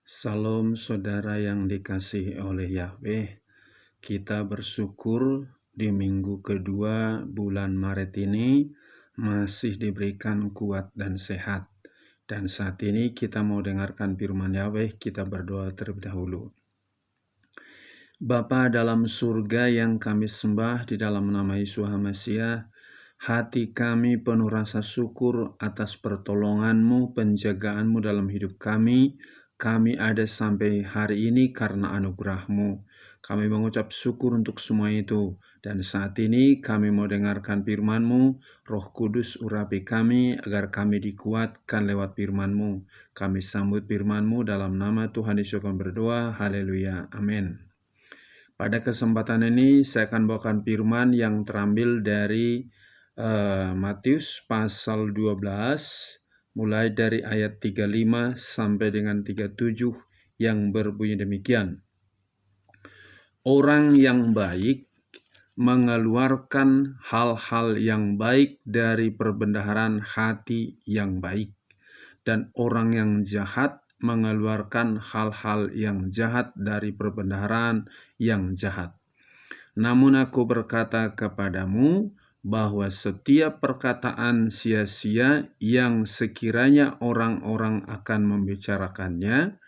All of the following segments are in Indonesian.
Salam saudara yang dikasihi oleh Yahweh. Kita bersyukur di minggu kedua bulan Maret ini masih diberikan kuat dan sehat. Dan saat ini kita mau dengarkan firman Yahweh, kita berdoa terlebih dahulu. Bapa dalam surga yang kami sembah di dalam nama Yesus Mesias, hati kami penuh rasa syukur atas pertolongan-Mu, penjagaan-Mu dalam hidup kami. Kami ada sampai hari ini karena anugerah-Mu. Kami mengucap syukur untuk semua itu. Dan saat ini kami mau dengarkan firman-Mu. Roh Kudus urapi kami agar kami dikuatkan lewat firman-Mu. Kami sambut firman-Mu dalam nama Tuhan Yesus kami berdoa. Haleluya. Amin. Pada kesempatan ini saya akan bawakan firman yang terambil dari Matius pasal 12 mulai dari ayat 35 sampai dengan 37 yang berbunyi demikian. Orang yang baik mengeluarkan hal-hal yang baik dari perbendaharaan hati yang baik, dan orang yang jahat mengeluarkan hal-hal yang jahat dari perbendaharaan yang jahat. Namun aku berkata kepadamu bahwa setiap perkataan sia-sia yang sekiranya orang-orang akan membicarakannya,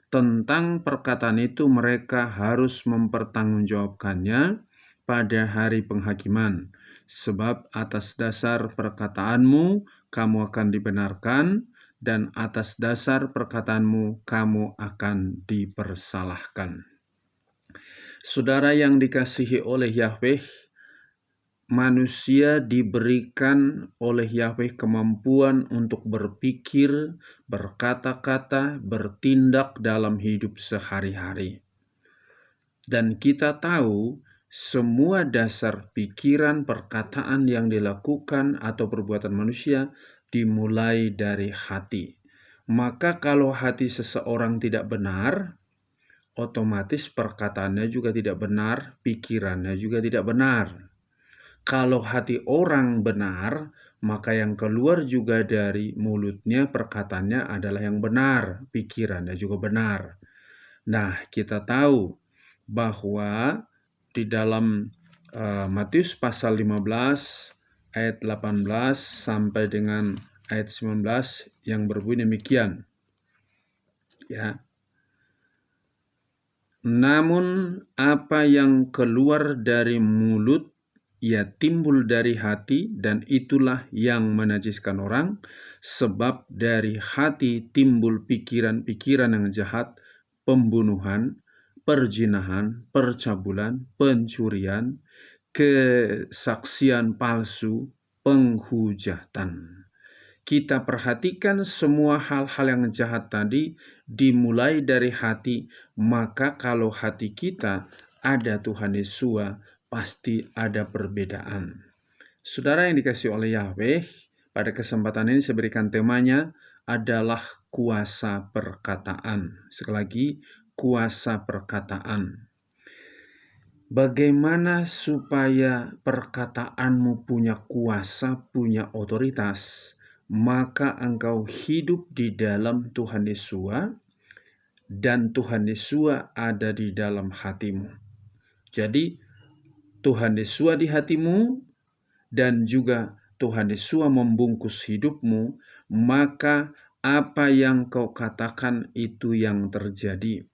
tentang perkataan itu mereka harus mempertanggungjawabkannya pada hari penghakiman. Sebab atas dasar perkataanmu kamu akan dibenarkan, dan atas dasar perkataanmu kamu akan dipersalahkan. Saudara yang dikasihi oleh Yahweh, manusia diberikan oleh Yahweh kemampuan untuk berpikir, berkata-kata, bertindak dalam hidup sehari-hari. Dan kita tahu semua dasar pikiran, perkataan yang dilakukan atau perbuatan manusia dimulai dari hati. Maka kalau hati seseorang tidak benar, otomatis perkataannya juga tidak benar, pikirannya juga tidak benar. Kalau hati orang benar, maka yang keluar juga dari mulutnya, perkataannya adalah yang benar, pikirannya juga benar. Nah, kita tahu bahwa di dalam Matius pasal 15 ayat 18 sampai dengan ayat 19 yang berbunyi demikian. Ya. Namun apa yang keluar dari mulut ia timbul dari hati, dan itulah yang menajiskan orang, sebab dari hati timbul pikiran-pikiran yang jahat, pembunuhan, perzinahan, percabulan, pencurian, kesaksian palsu, penghujatan. Kita perhatikan semua hal-hal yang jahat tadi dimulai dari hati, maka kalau hati kita ada Tuhan Yesus, pasti ada perbedaan. Saudara yang dikasihi oleh Yahweh, pada kesempatan ini saya berikan temanya adalah kuasa perkataan. Sekali lagi, kuasa perkataan. Bagaimana supaya perkataanmu punya kuasa, punya otoritas? Maka engkau hidup di dalam Tuhan Yesus, dan Tuhan Yesus ada di dalam hatimu. Jadi Tuhan Yesus di hatimu, dan juga Tuhan Yesus membungkus hidupmu, maka apa yang kau katakan itu yang terjadi.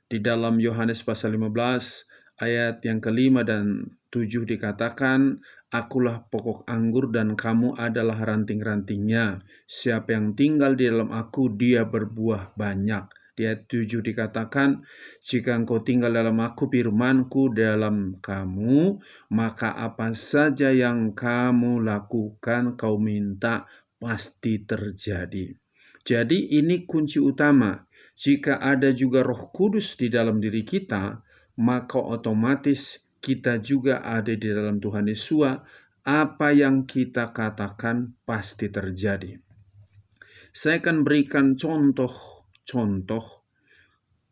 Di dalam Yohanes pasal 15 ayat yang ke-5 dan 7 dikatakan, akulah pokok anggur dan kamu adalah ranting-rantingnya. Siapa yang tinggal di dalam aku, dia berbuah banyak. Di ayat 7 dikatakan, jika engkau tinggal dalam aku, firmanku dalam kamu, maka apa saja yang kamu lakukan, kau minta, pasti terjadi. Jadi ini kunci utama. Jika ada juga Roh Kudus di dalam diri kita, maka otomatis kita juga ada di dalam Tuhan Yesus. Apa yang kita katakan pasti terjadi. Saya akan berikan contoh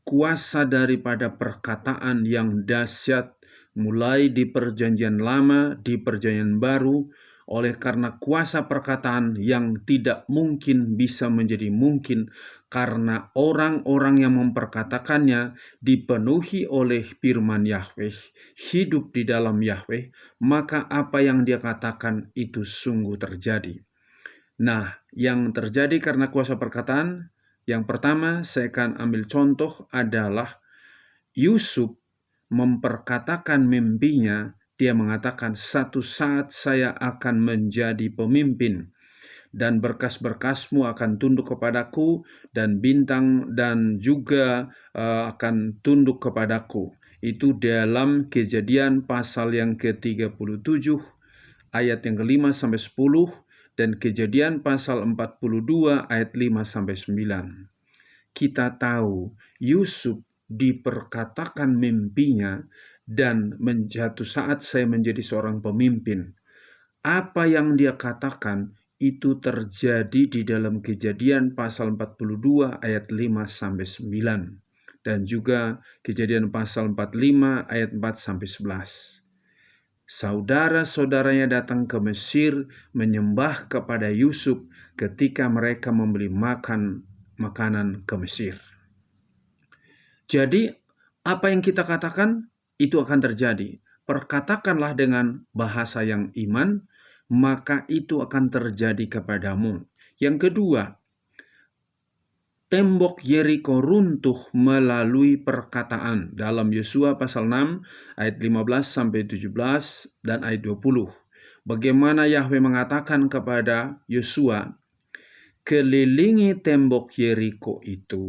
kuasa daripada perkataan yang dahsyat, mulai di Perjanjian Lama, di Perjanjian Baru, oleh karena kuasa perkataan yang tidak mungkin bisa menjadi mungkin karena orang-orang yang memperkatakannya dipenuhi oleh firman Yahweh, hidup di dalam Yahweh, maka apa yang dia katakan itu sungguh terjadi. Nah, yang terjadi karena kuasa perkataan, yang pertama saya akan ambil contoh adalah Yusuf memperkatakan mimpinya. Dia mengatakan, "Satu saat saya akan menjadi pemimpin, dan berkas-berkasmu akan tunduk kepadaku, dan bintang dan juga akan tunduk kepadaku." Itu dalam Kejadian pasal yang ke-37 ayat yang ke-5 sampai 10 dan Kejadian pasal 42 ayat 5 sampai 9. Kita tahu Yusuf diperkatakan mimpinya dan menjatuh saat saya menjadi seorang pemimpin. Apa yang dia katakan itu terjadi di dalam Kejadian pasal 42 ayat 5 sampai 9 dan juga Kejadian pasal 45 ayat 4 sampai 11. Saudara-saudaranya datang ke Mesir menyembah kepada Yusuf ketika mereka membeli makanan ke Mesir. Jadi apa yang kita katakan itu akan terjadi. Perkatakanlah dengan bahasa yang iman, maka itu akan terjadi kepadamu. Yang kedua, tembok Yeriko runtuh melalui perkataan dalam Yosua pasal 6 ayat 15 sampai 17 dan ayat 20. Bagaimana Yahweh mengatakan kepada Yosua, "Kelilingi tembok Yeriko itu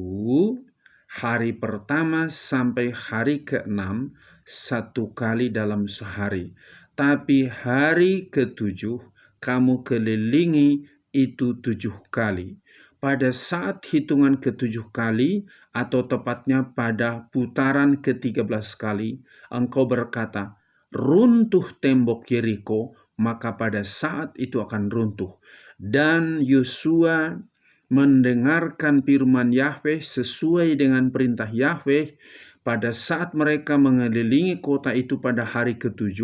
hari pertama sampai hari ke-6 1 kali dalam sehari. Tapi hari ke-7 kamu kelilingi itu 7 kali. Pada saat hitungan ke-7 kali, atau tepatnya pada putaran ke-13 kali, engkau berkata, 'Runtuh tembok Yeriko,' maka pada saat itu akan runtuh." Dan Yosua mendengarkan firman Yahweh sesuai dengan perintah Yahweh. Pada saat mereka mengelilingi kota itu pada hari ke-7,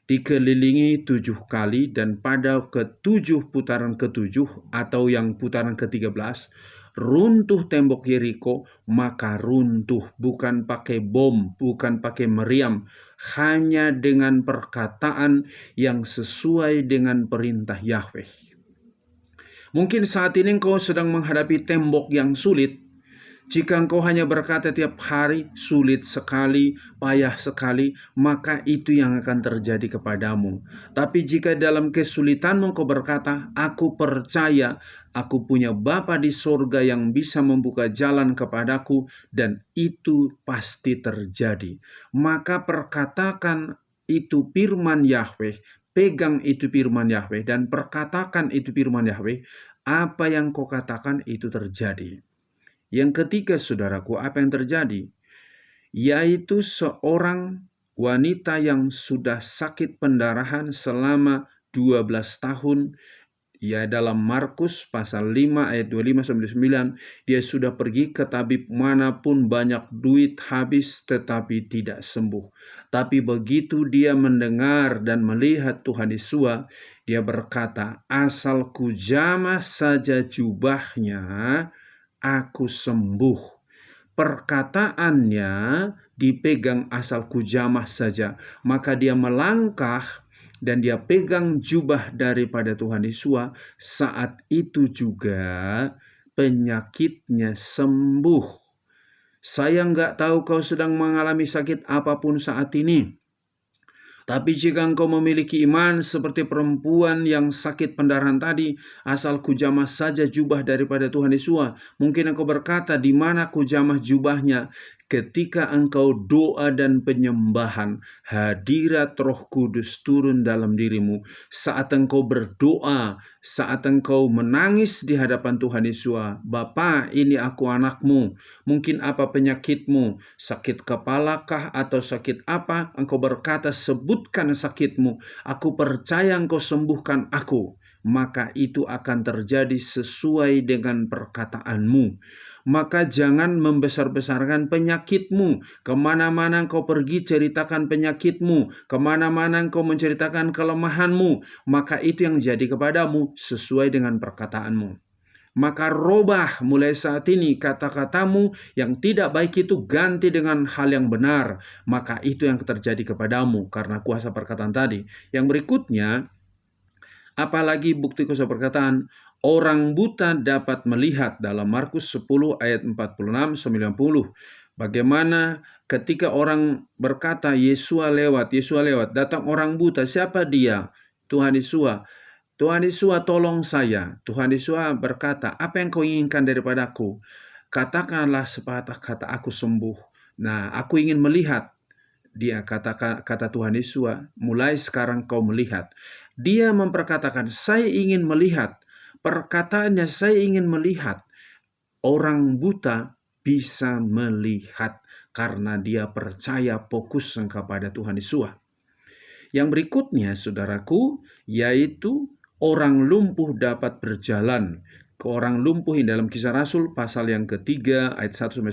dikelilingi 7 kali, dan pada ke-7 putaran ke-7 atau yang putaran ke-13 runtuh tembok Yeriko. Maka runtuh bukan pakai bom, bukan pakai meriam, hanya dengan perkataan yang sesuai dengan perintah Yahweh. Mungkin saat ini engkau sedang menghadapi tembok yang sulit. Jika engkau hanya berkata tiap hari, "Sulit sekali, payah sekali," maka itu yang akan terjadi kepadamu. Tapi jika dalam kesulitanmu engkau berkata, "Aku percaya, aku punya Bapa di sorga yang bisa membuka jalan kepadaku," dan itu pasti terjadi. Maka perkatakan itu firman Yahweh, pegang itu firman Yahweh, dan perkatakan itu firman Yahweh. Apa yang kau katakan itu terjadi. Yang ketiga, saudaraku, apa yang terjadi? Yaitu seorang wanita yang sudah sakit pendarahan selama 12 tahun. Ya, dalam Markus pasal 5 ayat 25 sampai 9, dia sudah pergi ke tabib manapun, banyak duit habis tetapi tidak sembuh. Tapi begitu dia mendengar dan melihat Tuhan Yesus, dia berkata, "Asal ku jamah saja jubahnya, aku sembuh." Perkataannya dipegang, asal ku jamah saja. Maka dia melangkah dan dia pegang jubah daripada Tuhan Yesus. Saat itu juga penyakitnya sembuh. Saya nggak tahu kau sedang mengalami sakit apapun saat ini. Tapi jika engkau memiliki iman seperti perempuan yang sakit pendarahan tadi, asal ku jamah saja jubah daripada Tuhan Yesus. Mungkin engkau berkata, "Di mana ku jamah jubahnya?" Ketika engkau doa dan penyembahan, hadirat Roh Kudus turun dalam dirimu. Saat engkau berdoa, saat engkau menangis di hadapan Tuhan Yesus, "Bapa, ini aku anakmu. Mungkin apa penyakitmu? Sakit kepalakah atau sakit apa?" Engkau berkata, "Sebutkan sakitmu. Aku percaya engkau sembuhkan aku." Maka itu akan terjadi sesuai dengan perkataanmu. Maka jangan membesar-besarkan penyakitmu. Kemana-mana engkau pergi, ceritakan penyakitmu. Kemana-mana engkau menceritakan kelemahanmu. Maka itu yang jadi kepadamu sesuai dengan perkataanmu. Maka robah mulai saat ini kata-katamu yang tidak baik itu ganti dengan hal yang benar. Maka itu yang terjadi kepadamu karena kuasa perkataan tadi. Yang berikutnya, apalagi bukti kuasa perkataan, orang buta dapat melihat dalam Markus 10 ayat 46-90. Bagaimana ketika orang berkata Yesua lewat, datang orang buta, siapa dia? Tuhan Yesus. Tuhan Yesus tolong saya. Tuhan Yesus berkata, apa yang kau inginkan daripadaku? Katakanlah sepatah kata aku sembuh. Nah, aku ingin melihat. Dia kata Tuhan Yesus, mulai sekarang kau melihat. Dia memperkatakan, saya ingin melihat. Perkataannya, saya ingin melihat. Orang buta bisa melihat karena dia percaya fokus kepada Tuhan Yesus. Yang berikutnya, saudaraku, yaitu orang lumpuh dapat berjalan. Orang lumpuh ini dalam Kisah Rasul pasal yang ketiga ayat 1-10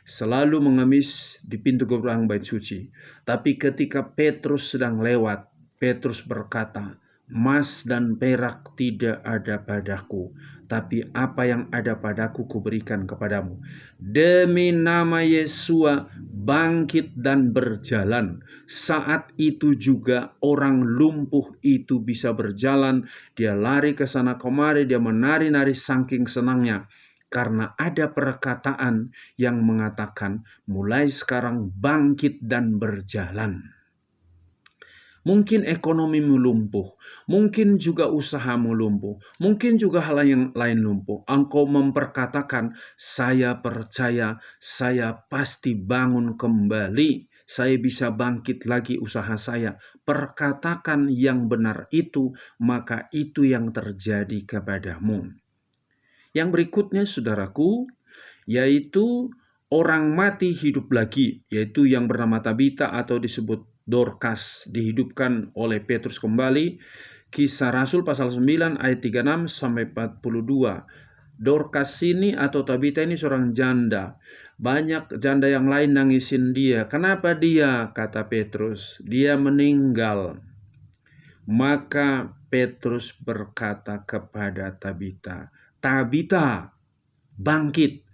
selalu mengemis di pintu gerbang bait suci. Tapi ketika Petrus sedang lewat, Petrus berkata, "Emas dan perak tidak ada padaku, tapi apa yang ada padaku kuberikan kepadamu. Demi nama Yesus bangkit dan berjalan." Saat itu juga orang lumpuh itu bisa berjalan. Dia lari ke sana kemari, dia menari-nari saking senangnya. Karena ada perkataan yang mengatakan, mulai sekarang bangkit dan berjalan. Mungkin ekonomimu lumpuh, mungkin juga usahamu lumpuh, mungkin juga hal yang lain lumpuh. Engkau memperkatakan, saya percaya, saya pasti bangun kembali. Saya bisa bangkit lagi usaha saya. Perkatakan yang benar itu, maka itu yang terjadi kepadamu. Yang berikutnya, saudaraku, yaitu orang mati hidup lagi, yaitu yang bernama Tabita atau disebut Dorcas, dihidupkan oleh Petrus kembali. Kisah Rasul pasal 9 ayat 36-42. Dorcas ini atau Tabita ini seorang janda. Banyak janda yang lain nangisin dia. Kenapa dia? Kata Petrus, dia meninggal. Maka Petrus berkata kepada Tabita, Tabita, bangkit.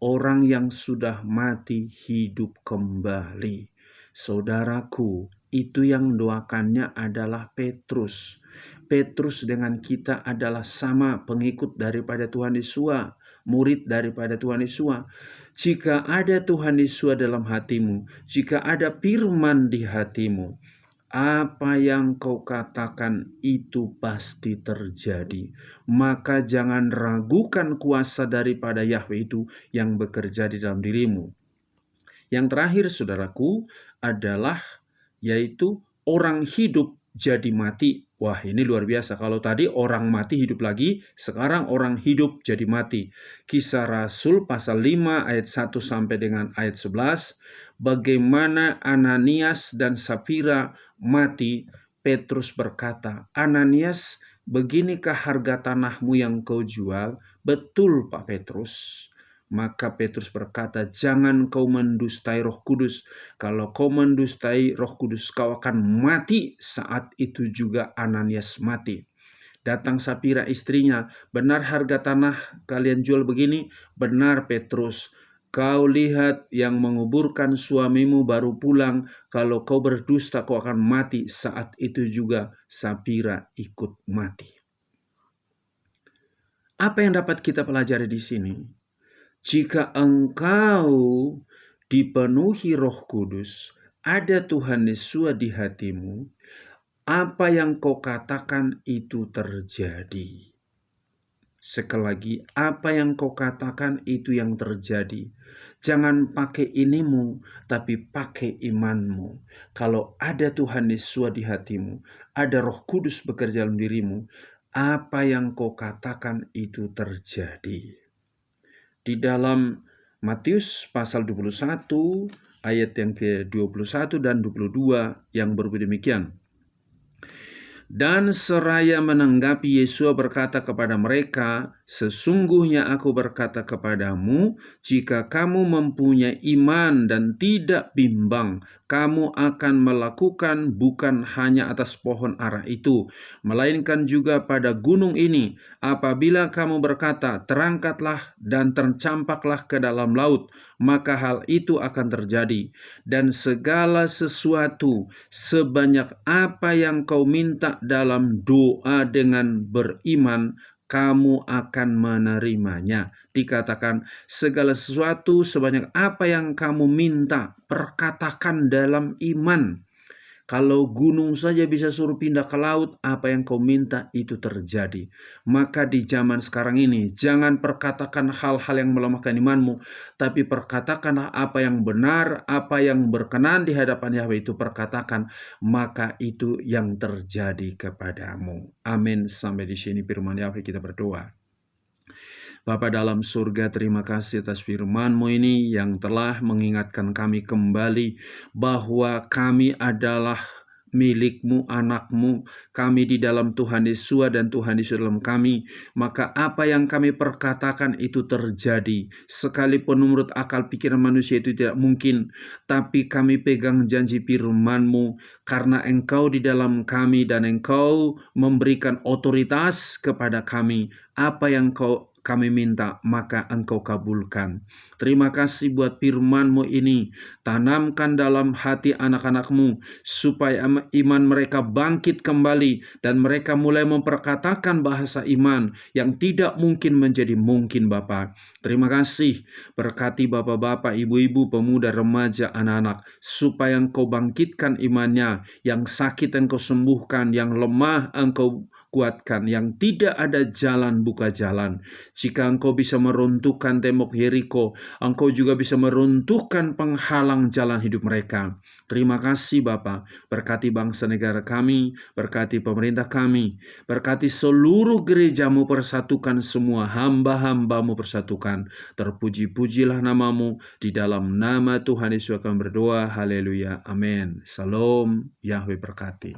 Orang yang sudah mati hidup kembali. Saudaraku, itu yang doakannya adalah Petrus. Petrus dengan kita adalah sama pengikut daripada Tuhan Yesus, murid daripada Tuhan Yesus. Jika ada Tuhan Yesus dalam hatimu, jika ada firman di hatimu, apa yang kau katakan itu pasti terjadi. Maka jangan ragukan kuasa daripada Yahweh itu yang bekerja di dalam dirimu. Yang terakhir, saudaraku, adalah yaitu orang hidup jadi mati. Wah, ini luar biasa. Kalau tadi orang mati hidup lagi, sekarang orang hidup jadi mati. Kisah Rasul pasal 5 ayat 1 sampai dengan ayat 11. Bagaimana Ananias dan Safira mati, Petrus berkata, Ananias, beginikah harga tanahmu yang kau jual? Betul, Pak Petrus. Maka Petrus berkata, jangan kau mendustai Roh Kudus. Kalau kau mendustai Roh Kudus, kau akan mati. Saat itu juga Ananias mati. Datang Safira istrinya, benar harga tanah kalian jual begini? Benar Petrus. Kau lihat yang menguburkan suamimu baru pulang. Kalau kau berdusta, kau akan mati. Saat itu juga Safira ikut mati. Apa yang dapat kita pelajari di sini? Jika engkau dipenuhi Roh Kudus, ada Tuhan Yesus di hatimu, apa yang kau katakan itu terjadi. Sekali lagi, apa yang kau katakan itu yang terjadi. Jangan pakai inimu, tapi pakai imanmu. Kalau ada Tuhan Yesus di hatimu, ada Roh Kudus bekerja dalam dirimu, apa yang kau katakan itu terjadi. Di dalam Matius pasal 21 ayat yang ke-21 dan 22 yang berbeda demikian. Dan seraya menanggapi Yesus berkata kepada mereka, Sesungguhnya aku berkata kepadamu, jika kamu mempunyai iman dan tidak bimbang, kamu akan melakukan bukan hanya atas pohon ara itu, melainkan juga pada gunung ini. Apabila kamu berkata, terangkatlah dan tercampaklah ke dalam laut, maka hal itu akan terjadi. Dan segala sesuatu sebanyak apa yang kau minta dalam doa dengan beriman, kamu akan menerimanya. Dikatakan segala sesuatu sebanyak apa yang kamu minta, perkatakan dalam iman. Kalau gunung saja bisa suruh pindah ke laut, apa yang kau minta itu terjadi. Maka di zaman sekarang ini, jangan perkatakan hal-hal yang melemahkan imanmu, tapi perkatakanlah apa yang benar, apa yang berkenan di hadapan Yahweh itu perkatakan, maka itu yang terjadi kepadamu. Amin. Sampai di sini firman Yahweh, kita berdoa. Bapa dalam surga, terima kasih atas firman-Mu ini yang telah mengingatkan kami kembali bahwa kami adalah milik-Mu, anak-Mu, kami di dalam Tuhan Yesus dan Tuhan Yesus dalam kami. Maka apa yang kami perkatakan itu terjadi. Sekalipun menurut akal pikiran manusia itu tidak mungkin, tapi kami pegang janji firman-Mu karena Engkau di dalam kami dan Engkau memberikan otoritas kepada kami. Apa yang kami minta, maka Engkau kabulkan. Terima kasih buat firman-Mu ini. Tanamkan dalam hati anak-anak-Mu, supaya iman mereka bangkit kembali, dan mereka mulai memperkatakan bahasa iman yang tidak mungkin menjadi mungkin, Bapa. Terima kasih. Berkati Bapak-bapak, ibu-ibu, pemuda, remaja, anak-anak, supaya Engkau bangkitkan imannya, yang sakit Engkau sembuhkan, yang lemah Engkau kuatkan, yang tidak ada jalan buka jalan. Jika Engkau bisa meruntuhkan tembok Yeriko, Engkau juga bisa meruntuhkan penghalang jalan hidup mereka. Terima kasih Bapa. Berkati bangsa negara kami, berkati pemerintah kami, berkati seluruh gereja-Mu, persatukan semua hamba-hamba-Mu, persatukan. Terpuji-pujilah nama-Mu. Di dalam nama Tuhan Yesus akan berdoa. Haleluya. Amin. Salam. Yahweh berkati.